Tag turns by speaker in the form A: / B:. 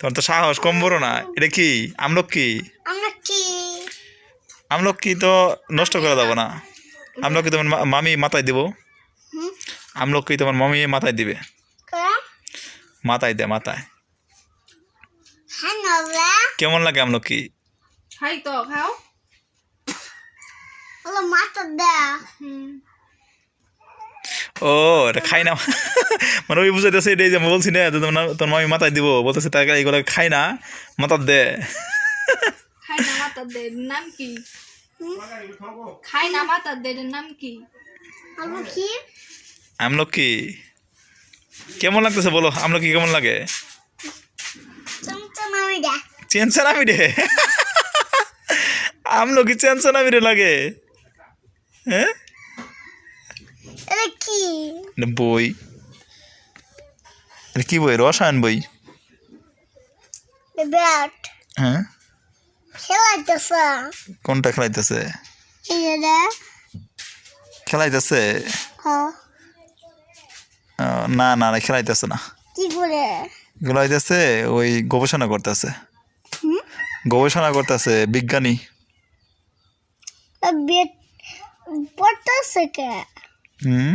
A: তোমার তো সাহস কম বড় না। এটা কি আমলকি? আমলকি তো নষ্ট করে দেবো না। আমলকি তোমার মামি মাথায় দিব। আমলকি তোমার মামি মাথায় দিবে। মাথায় দে, মাথায়। কেমন লাগে আমলকি?
B: খাই তো খাও।
A: ও এটা খাই না মানে ওই বুঝাইতেছে এটাই যে বলছি না তোর মামি মাথায় দিব, বলতেছে তাকে এগুলো খাই না, মাথার দে।
B: খাই না মাতার দে নাম কি? খাই না মাতার দে নাম কি?
A: আমলকি কেমন লাগতেছে বলো? আমলকি কেমন লাগে? চেনচানামি রে আমলকি চেনচানামি রে লাগে। হ্যাঁ বই, কি বই? রসায়ন বই। হ্যাঁ কোনটা খেলাইতেছে? খেলাইতেছে না না না খেলাইতেছে না, খেলাইতেছে ওই গবেষণা করতেছে, গবেষণা করতেছে বিজ্ঞানী। হুম